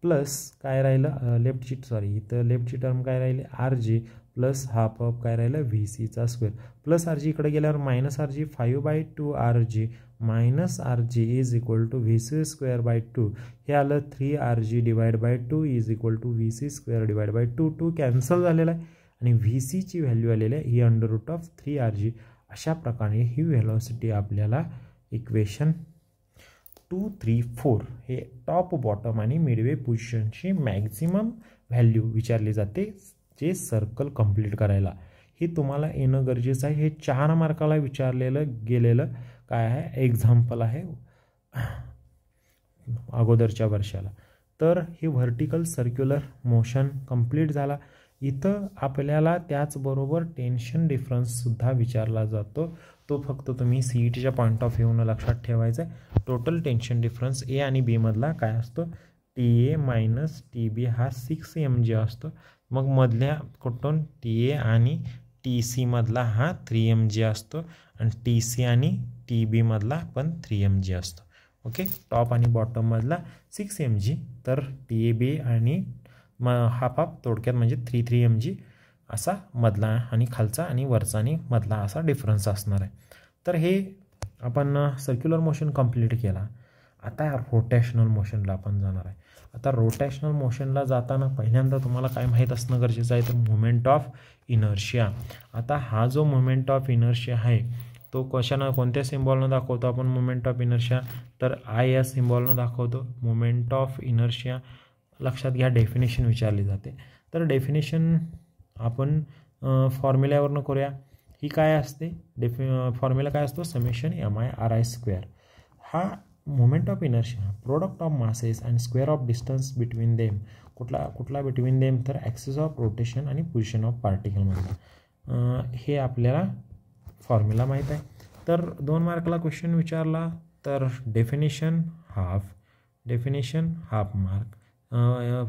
A: प्लस काय राहिलं लेफ्टची, सॉरी इथं लेफ्टची टर्म काय राहिली R G, plus half of काय राहिलं व्ही सीचा स्क्वेअर, प्लस आर जी इकडे गेल्यावर minus R G 5/2 R G minus R G is equal to V C square by 2. हे आलं 3 R G divide by 2 is equal to V C square divide by 2. 2 cancel झालेला आहे आणि V सीची value आलेली आहे ही under root of 3 R G. अशा प्रकारे ही व्हेलॉसिटी आपल्याला इक्वेशन 2, 3, 4 हे टॉप बॉटम आणि मिडवे पोझिशनची मॅक्झिमम व्हॅल्यू विचारली जाते जे सर्कल कंप्लीट करायला. हे तुम्हाला येणं गरजेचं आहे. हे 4 मार्काला विचारलेलं गेलेलं काय आहे एक्झाम्पल आहे अगोदरच्या वर्षाला. तर हे व्हर्टिकल सर्क्युलर मोशन कंप्लीट झाला. इथं आपल्याला त्याचबरोबर टेन्शन डिफरन्ससुद्धा विचारला जातो. तो फक्त तुम्ही CETच्या पॉईंट ऑफ व्ह्यूनं लक्षात ठेवायचा आहे. टोटल टेन्शन डिफरन्स A आणि B मधला काय असतो, TA मायनस TB हा 6 mg असतो. मग मधल्या कुठून TA आणि TC मधला हा 3 mg असतो आणि TC आणि TB मधला पण 3 mg असतो. ओके, टॉप आणि बॉटम मधला 6 mg, तर TB आणि हाफ थोडक्यात म्हणजे 3 mg असा मधला आणि खालचा आणि वरचा आणि मधला असा डिफरन्स असणार आहे. तर हे आपण सर्क्युलर मोशन कंप्लीट केला. आता रोटेशनल मोशनला आपण जाणार आहे. आता रोटेशनल मोशनला जाताना पहिल्यांदा तुम्हाला काय माहीत असणं गरजेचं आहे, तर मोमेंट ऑफ इनर्शिया. आता हा जो मोमेंट ऑफ इनर्शिया आहे तो कशानं, कोणत्या सिम्बॉलनं दाखवतो आपण मोमेंट ऑफ इनर्शिया, तर I या सिम्बॉलनं दाखवतो मोमेंट ऑफ इनर्शिया. लक्षात घ्या, डेफिनेशन विचारली जाते. तर डेफिनेशन आपण फॉर्म्युल्यावरनं करूया. ही काय असते, फॉर्म्युला काय असतो, समेशन MI/RI². हा moment of inertia product of masses and square of distance between them. कुठला बिटवीन देम, तर ॲक्सिस ऑफ रोटेशन आणि पोझिशन ऑफ पार्टिकलमधला. हे आपल्याला फॉर्म्युला माहीत आहे. तर 2 मार्कला क्वेश्चन विचारला तर definition half mark,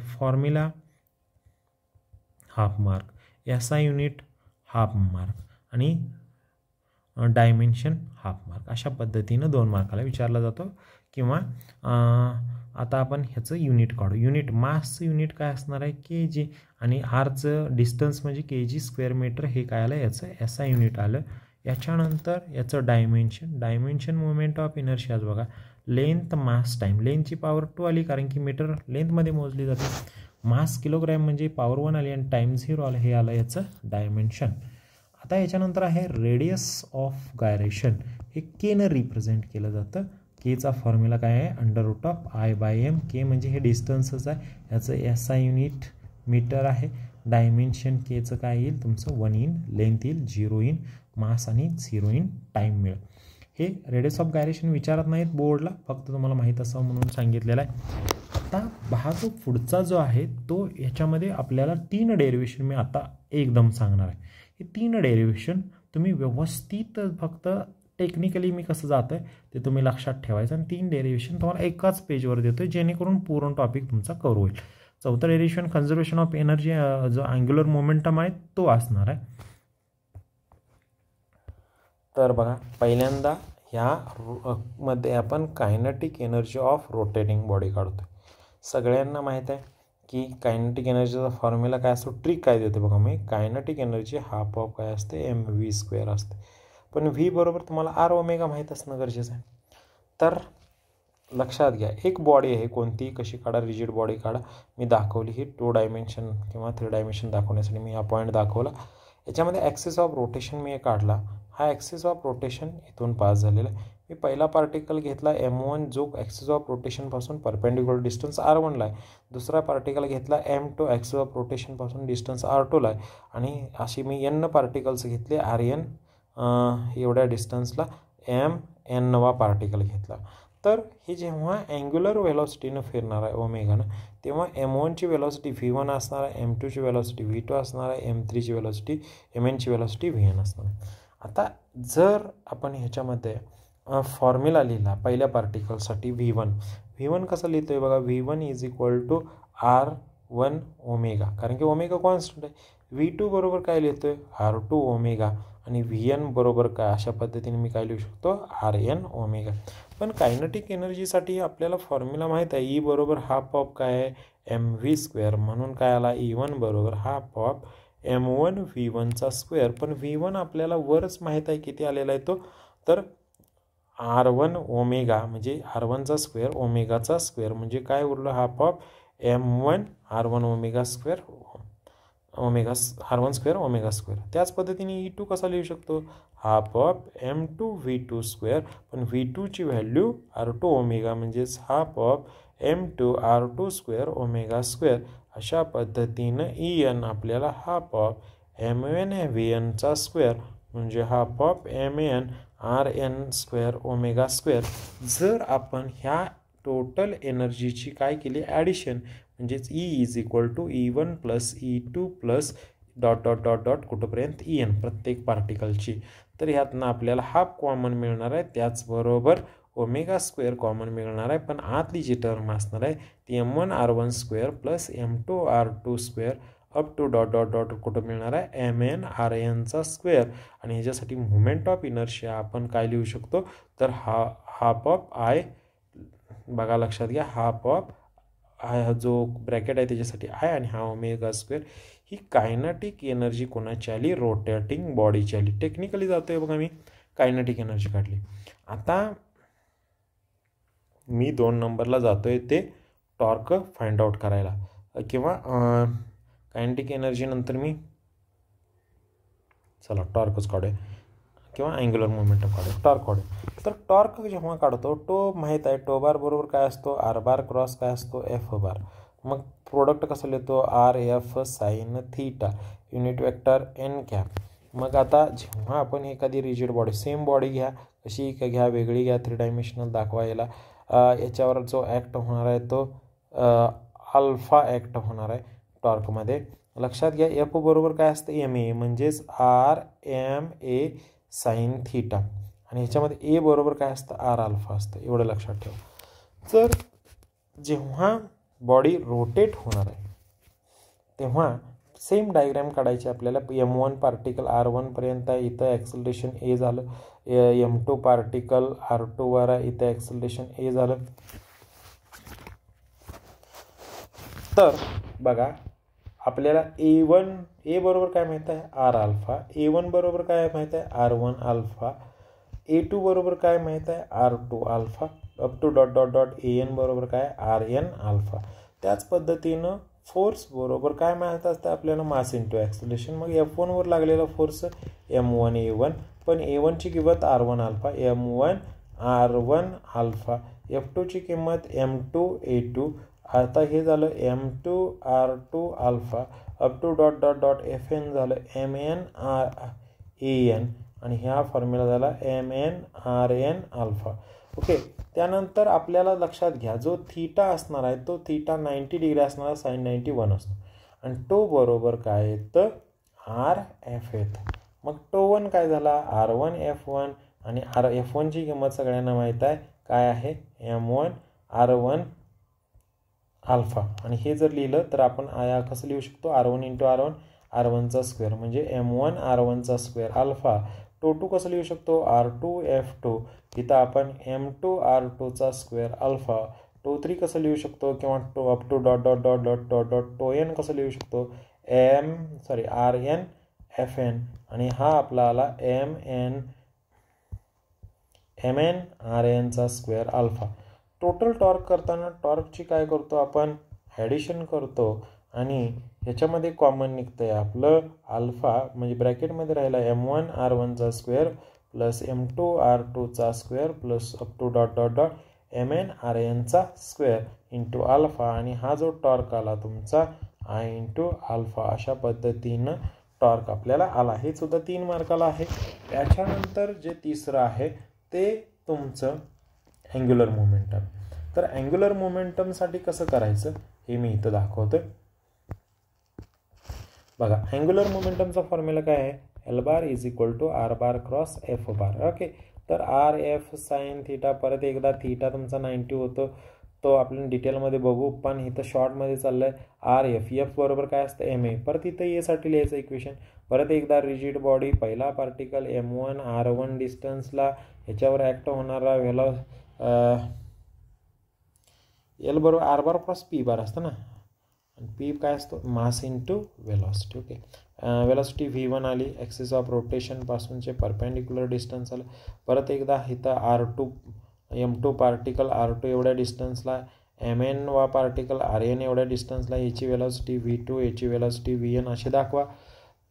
A: formula half mark, SI unit half mark आणि डायमेन्शन हाफ मार्क. अशा पद्धतीनं 2 मार्काला विचारला जातो. किंवा आता आपण ह्याचं युनिट काढू. युनिट मासचं युनिट काय असणार आहे, kg, आणि आरचं डिस्टन्स म्हणजे kg²m. हे काय आलं, याचं SI युनिट आलं. याच्यानंतर याचं डायमेन्शन मोमेंट ऑफ इनर्शियाज बघा, लेंथ मास टाईम, लेंथची पॉवर 2 आली कारण की मीटर लेंथमध्ये मोजली जाते. मास किलोग्रॅम म्हणजे पॉवर 1 आली आणि टाईम 0 आलं, हे आलं याचं डायमेन्शन. आता याच्यानंतर आहे रेडियस ऑफ गायरेशन. हे केनं रिप्रेझेंट केलं जातं. केचा फॉर्म्युला काय आहे, √I/m. के म्हणजे हे डिस्टन्सच आहे, याचं SI युनिट मीटर आहे. डायमेन्शन केचं काय येईल तुमचं 1 in, लेंथ येईल 0 in, मास आणि 0 in टाईम मिळेल. हे रेडियस ऑफ गायरेशन विचारत नाहीत बोर्डला, फक्त तुम्हाला माहीत असावं म्हणून सांगितलेलं आहे. आता जो पुढचा जो आहे तो याच्यामध्ये आपल्याला 3 डेरिव्हेशन मी आता एकदम सांगणार आहे. हे 3 डेरिव्हेशन तुम्ही व्यवस्थित, फक्त टेक्निकली मी कसं जातं आहे ते तुम्ही लक्षात ठेवायचं. आणि 3 डेरिव्हेशन तुम्हाला एकाच पेजवर देतो आहे जेणेकरून पूर्ण टॉपिक तुमचा कव्हर होईल. 4थं डेरिव्हेशन कन्झर्वेशन ऑफ एनर्जी, जो अँग्युलर मोमेंटम आहे तो असणार आहे. तर बघा, पहिल्यांदा ह्या मध्ये आपण kinetic energy of rotating body काढतो. सगळ्यांना माहीत आहे की कायनेटिक एनर्जीचा फॉर्म्युला काय असतो, ट्रिक काय देते बघा मी. कायनेटिक एनर्जी हाफ ऑफ काय असते, mv² असते. पण v बरोबर तुम्हाला r ओमेगा माहीत असणं गरजेचं आहे. तर लक्षात घ्या, एक बॉडी आहे, कोणतीही कशी काढा, रिजिड बॉडी काढा. मी दाखवली ही 2 डायमेन्शन किंवा 3 डायमेन्शन दाखवण्यासाठी मी हा पॉईंट दाखवला. याच्यामध्ये ॲक्सिस ऑफ रोटेशन मी काढला. हा ॲक्सिस ऑफ रोटेशन इथून पास झालेला आहे. मी पहिला पार्टिकल घेतला M1 जो ॲक्सिस ऑफ रोटेशनपासून परपेंडिक्युलर डिस्टन्स R1ला आहे. दुसरा पार्टिकल घेतला M2 ॲक्सिस ऑफ रोटेशनपासून डिस्टन्स R2ला आहे. आणि अशी मी N पार्टिकल्स घेतले RN एवढ्या डिस्टन्सला MN पार्टिकल घेतला. तर हे जेव्हा अँग्युलर व्हेलॉसिटीनं फिरणार आहे ओमेगानं, तेव्हा M1ची व्हेलॉसिटी V1 असणार आहे, M2ची व्हेलॉसिटी V2 असणार आहे, M3ची व्हेलॉसिटी MNची व्हेलॉसिटी VN असणार आहे. आता जर आपण ह्याच्यामध्ये फॉर्म्युला लिहिला पहिल्या पार्टिकलसाठी V1 कसं लिहितो आहे बघा, V1 = R1 ओमेगा, कारण की ओमेगा कॉन्स्टंट आहे. V2 बरोबर काय लिहितो आहे, R2 ओमेगा, आणि VN बरोबर काय, अशा पद्धतीने मी काय लिहू शकतो, RN ओमेगा. पण कायनेटिक एनर्जीसाठी आपल्याला फॉर्म्युला माहीत आहे, E बरोबर हाफ ऑफ काय आहे, mv². म्हणून काय आला, E1 बरोबर हाफ ऑफ M1 V1चा स्क्वेअर. पण V1 आपल्याला वरच माहीत आहे किती आलेला आहे तो, तर R1 ओमेगा म्हणजे R1चा स्क्वेअर ओमेगाचा स्क्वेअर म्हणजे काय उरलं, half of M1 R1 omega square omega R1 square omega square. त्याच पद्धतीने E2 कसा लिहू शकतो, half of M2 V2 square. पण V2ची व्हॅल्यू R2 ओमेगा म्हणजेच half of M2 R2 square omega square. अशा पद्धतीनं EN आपल्याला हाफ ऑफ mn आहे vnचा स्क्वेअर म्हणजे half of mn rn² omega square. जर आपण ह्या टोटल एनर्जीची काय केली ॲडिशन म्हणजेच E is equal to E1 plus E2 plus dot dot dot dot कुठंपर्यंत En प्रत्येक पार्टिकलची, तर ह्यातनं आपल्याला हाफ कॉमन मिळणार आहे, त्याचबरोबर ओमेगा स्क्वेअर कॉमन मिळणार आहे. पण आतली जी टर्म असणार आहे ती m1r1² plus m2r2² up to dot dot dot कुठं मिळणार आहे mn rnचा स्क्वेअर. आणि ह्याच्यासाठी मोमेंट ऑफ इनर्शिया आपण काय लिहू शकतो तर हाफ ऑफ आय, बघा लक्षात घ्या, हाफ ऑफ आय जो ब्रॅकेट आहे त्याच्यासाठी आय आणि हा ओमेगा स्क्वेअर. ही कायनेटिक एनर्जी कोणाची आली रोटेटिंग बॉडीची आली. टेक्निकली जातोय बघा मी कायनेटिक एनर्जी काढली. आता मी 2 नंबरला जातोय ते टॉर्क फाइंड आउट करायला किंवा कायनेटिक एनर्जी नंतर मी चला टॉर्कच काढूया किंवा अँग्युलर मोमेंटम काढूया. टॉर्क काढूया. तर टॉर्क जेव्हा काढतो टो माहीत आहे टो बार बरोबर काय असतो आर बार क्रॉस काय असतो एफ बार. मग प्रोडक्ट कसं लिहितो R F sine theta unit vector N cap. मग आता जेव्हा आपण एखादी रिजिड बॉडी सेम बॉडी घ्या कशी घ्या वेगळी घ्या 3 डायमेन्शनल दाखवायला याच्यावर जो ॲक्ट होणार आहे तो अल्फा ॲक्ट होणार आहे टॉर्कमध्ये. लक्षात घ्या एफ बरोबर काय असतं एम ए म्हणजेच R M A sine theta आणि ह्याच्यामध्ये ए बरोबर काय असतं आर अल्फा असतं. एवढं लक्षात ठेवा. तर जेव्हा बॉडी रोटेट होणार आहे तेव्हा सेम डायग्राम काढायची आपल्याला. m1 पार्टिकल r1 पर्यंत आहे, इथं ॲक्सलरेशन ए झालं. m2 पार्टिकल r2 वर आहे, इथं ॲक्सलरेशन ए झालं. तर बघा आपल्याला ए बरोबर काय माहीत आहे आर अल्फा, A1 बरोबर काय माहीत आहे R1 अल्फा, A2 बरोबर काय माहीत आहे R2 alpha up to dot dot dot AN बरोबर काय RN अल्फा. त्याच पद्धतीनं फोर्स बरोबर काय माहीत असतं आपल्याला मास इंटू ॲक्सलेशन. मग F1 वर लागलेला फोर्स m1 A1 पण A1 ची किंमत R1 alpha m1 R1 alpha. F2 ची किंमत m2 A2. आता हे झालं m2 R2 alpha up to dot dot dot FN झालं mn AN आणि ह्या फॉर्म्युला झाला mn RN अल्फा. ओके. त्यानंतर आपल्याला लक्षात घ्या जो थीटा असणार आहे तो थीटा 90 डिग्री असणार साइन 91 असतो आणि टो बरोबर काय येतं आर एफ येतं. मग टो 1 काय झाला R1 F1 आणि F1 ची किंमत सगळ्यांना माहीत आहे काय आहे m1 R1 अल्फा. आणि हे जर लिहिलं तर आपण आया कसं लिहू शकतो R1 इंटू R1 R1चा स्क्वेअर म्हणजे m1 R1चा स्क्वेअर अल्फा. टो 2 कसं लिहू शकतो R2 F2. इथं आपण m2 R2चा स्क्वेअर अल्फा. टो 3 कसं लिहू शकतो किंवा tau up to dot dot dot dot dot dot tau N कसं लिहू शकतो RN FN आणि हा आपला आला mn RNचा स्क्वेअर अल्फा. टोटल टॉर्क करताना टॉर्कची काय करतो आपण ॲडिशन करतो आणि ह्याच्यामध्ये कॉमन निघतं आहे आपलं अल्फा म्हणजे ब्रॅकेटमध्ये राहिला m1 R1चा स्क्वेअर प्लस m2 R2चा square plus up to dot dot dot mn RNचा स्क्वेअर इंटू अल्फा आणि हा जो टॉर्क आला तुमचा आय इंटू अल्फा. अशा पद्धतीनं टॉर्क आपल्याला आला. हे सुद्धा 3 मार्काला आहे. त्याच्यानंतर जे तिसरं आहे ते तुमचं अँग्युलर मोमेंटम. तर अँग्युलर मोमेंटमसाठी कसं करायचं हे मी इथं दाखवतोय. बघा अँग्युलर मोमेंटमचा फॉर्म्युला काय आहे L bar is equal to R bar cross F bar. Okay. तर आर एफ साइन थीटा परत एकदा थीटा तुमचा 90 होतो तो आपण डिटेलमध्ये बघू पण इथं शॉर्टमध्ये चाललं आहे आर एफ. एफ बरोबर काय असतं एम ए. परत इथं एसाठी लिहायचं इक्वेशन. परत एकदा रिजिड बॉडी पहिला पार्टिकल m1 R1 डिस्टन्सला ह्याच्यावर ॲक्ट होणारा एल बरोबर R bar cross P bar असतं ना आणि पी काय असतो mass into velocity. Okay. Velocity v1 आली ॲक्सिस ऑफ रोटेशनपासूनचे परपेंडिक्युलर डिस्टन्स आलं. परत एकदा इथं R2 m2 पार्टिकल R2 एवढ्या डिस्टन्सला mn वा पार्टिकल RN एवढ्या डिस्टन्सला याची वेलॉसिटी v2 याची वेलॉसिटी vn अशी दाखवा.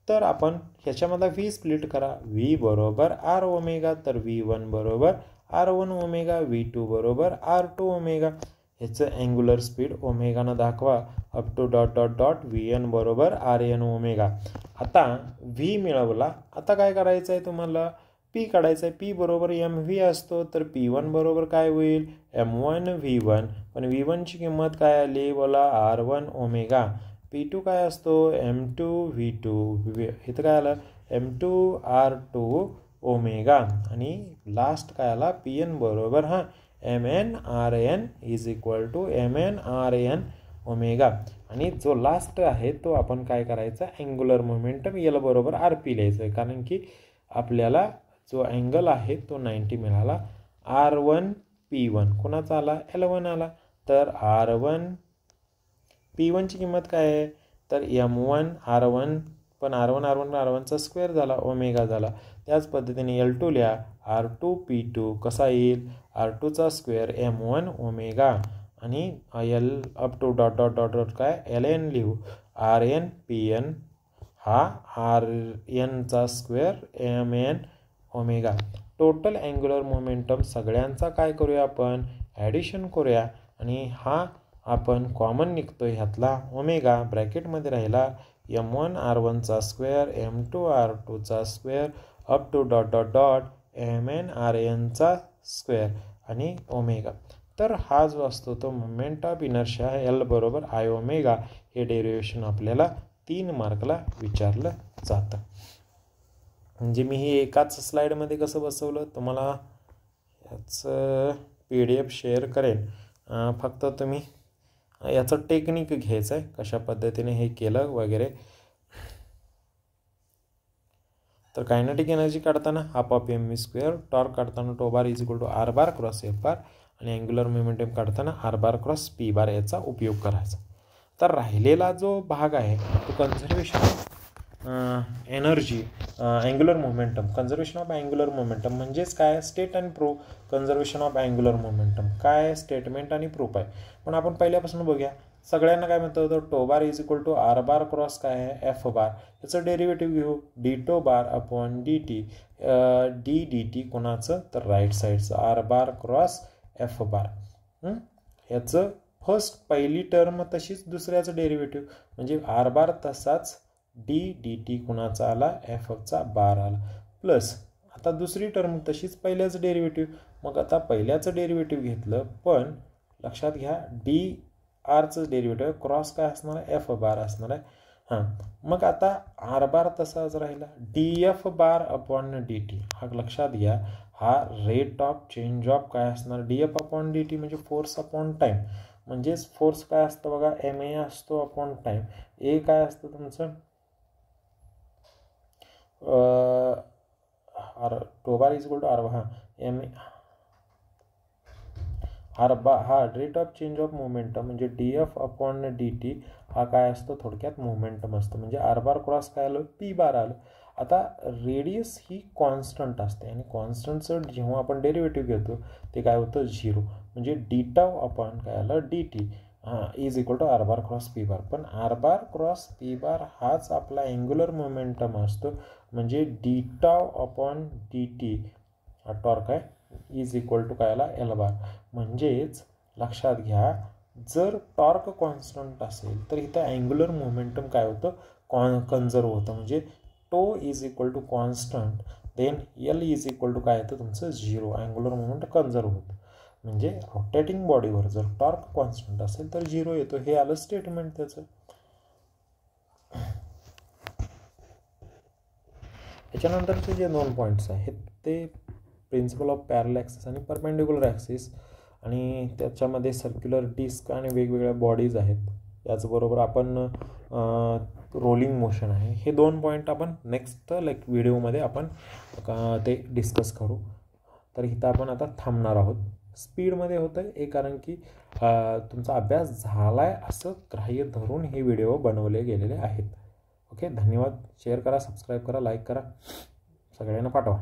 A: तर आपण ह्याच्यामधला v स्प्लिट करा. v बरोबर r ओमेगा तर v1 बरोबर r1 ओमेगा v2 बरोबर r2 ओमेगा. ह्याचं अँग्युलर स्पीड ओमेगानं दाखवा up to dot dot dot VN बरोबर RN ओमेगा. आता V मिळवला. आता काय करायचं आहे तुम्हाला? P काढायचं आहे. P बरोबर MV असतो, तर P1 बरोबर काय होईल? M1 V1. पण V1ची किंमत काय आली? बोला R1 ओमेगा. P2 काय असतो? M2 V2. इथं काय आलं? M2 R2 omega. आणि लास्ट काय आला? PN बरोबर MN RN is equal to MN RN omega. आणि जो लास्ट आहे तो आपण काय करायचा? अँग्युलर मोमेंटम L बरोबर RP लिहायचं आहे, कारण की आपल्याला जो अँगल आहे तो 90 मिळाला. R1 P1 कोणाचा आला? L1 आला. तर R1 P1ची किंमत काय आहे? तर M1 R1, पण R1चा स्क्वेअर झाला, ओमेगा झाला. त्याच पद्धतीने L2 लिहा. R2 P2 कसा येईल? R2चा स्क्वेअर M1 ओमेगा. आणि L up to dot dot dot dot काय? LN लिहू. RN PN हा RNचा square MN omega. Total angular momentum सगळ्यांचा काय करूया आपण? ॲडिशन करूया. आणि हा आपण कॉमन निघतोय ह्यातला ओमेगा, ब्रॅकेटमध्ये राहिला M1 R1चा स्क्वेअर M2 R2चा square up to dot dot dot MN RNचा स्क्वेअर आणि ओमेगा. तर हा जो असतो तो मोमेंट ऑफ इनर्शिया L बरोबर I ओमेगा. हे डेरिवेशन आपल्याला 3 मार्कला विचारलं जातं. म्हणजे मी हे एकाच स्लाईडमध्ये कसं बसवलं तुम्हाला याचं PDF शेअर करेन. फक्त तुम्ही याचं टेक्निक घ्यायचं आहे, कशा पद्धतीने हे केलं वगैरे. तर कायनेटिक एनर्जी काढताना half of mv square, torque काढताना tau bar is equal to R bar cross F bar, आणि अँग्युलर मोमेंटम काढताना R bar cross P bar याचा उपयोग करायचा. तर राहिलेला जो भाग आहे तो conservation energy angular momentum. Conservation of angular momentum म्हणजेच काय? State and proof. Conservation of angular momentum काय? स्टेटमेंट आणि प्रूफ आहे. पण आपण पहिल्यापासून बघूया. सगळ्यांना काय म्हणतो? तर tau bar is equal to R bar cross काय आहे? F bar. याचं डेरिव्हेटिव्ह घेऊ. D tau bar upon DT. D कोणाचं? तर राईट साईडचं R bar cross F bar. याचं फर्स्ट पहिली टर्म तशीच दुसऱ्याचं डेरिव्हेटिव्ह, म्हणजे R बार तसाच dt कुणाचा आला? Fचा बार आला. प्लस आता दुसरी टर्म तशीच पहिल्याचं डेरिव्हेटिव्ह. मग आता पहिल्याचं डेरिव्हेटिव्ह घेतलं, पण लक्षात घ्या dRचं डेरिव्हेटिव्ह क्रॉस काय असणार आहे? F बार असणार आहे. मग आता R बार तसाच राहिला. dF बार अपॉन dt. हा लक्षात घ्या, हा रेट ऑफ चेंज ऑफ काय असणार? dF अपॉन dt म्हणजे फोर्स अपॉन टाईम. म्हणजेच फोर्स काय असतं बघा? MA असतो अपॉन टाईम. ए काय असतं तुमचं? Tau bar is equal to R MA हा rate of change of momentum, म्हणजे dF अपॉन dt हा काय असतो? थोडक्यात मोमेंटम असतो. म्हणजे R बार क्रॉस काय आलं? P बार आलं. आता रेडियस ही कॉन्स्टंट असते, आणि कॉन्स्टंटचं जेव्हा आपण डेरिव्हेटिव्ह घेतो ते काय होतं? 0. म्हणजे dटाव अपॉन काय आलं? dt is equal to R bar cross P bar. पण R bar cross P bar हाच आपला अँग्युलर मोमेंटम असतो. म्हणजे dटाव अपॉन dt हा टॉर्क आहे इज इक्वल टू काय आला? L बार. म्हणजेच लक्षात घ्या, जर टॉर्क कॉन्स्टंट असेल तर इथं अँग्युलर मोमेंटम काय होतं? कन्झर्व होतं. म्हणजे tau is equal to constant, then L is equal to काय येतं तुमचं? 0. अँग्युलर मोमेंट कन्झर्व होतं. म्हणजे रोटेटिंग बॉडीवर जर टॉर्क कॉन्स्टंट असेल तर 0 येतो. हे आलं स्टेटमेंट त्याचं. याच्यानंतरचे जे 2 पॉईंट्स आहेत ते प्रिन्सिपल ऑफ पॅरल ॲक्सिस आणि परपेंडिक्युलर ॲक्सिस, आणि त्याच्यामध्ये सर्क्युलर डिस्क आणि वेगवेगळ्या बॉडीज आहेत. याचबरोबर आपण रोलिंग मोशन आहे. हे 2 पॉईंट आपण नेक्स्ट व्हिडिओमध्ये आपण ते डिस्कस करू. तर इथं आपण आता थांबणार आहोत. स्पीडमध्ये होतं आहे कारण की तुमचा अभ्यास झाला आहे असं ग्राह्य धरून हे व्हिडिओ बनवले गेलेले आहेत. ओके, धन्यवाद. शेअर करा, सबस्क्राईब करा, लाईक करा, सगळ्यांना पाठवा.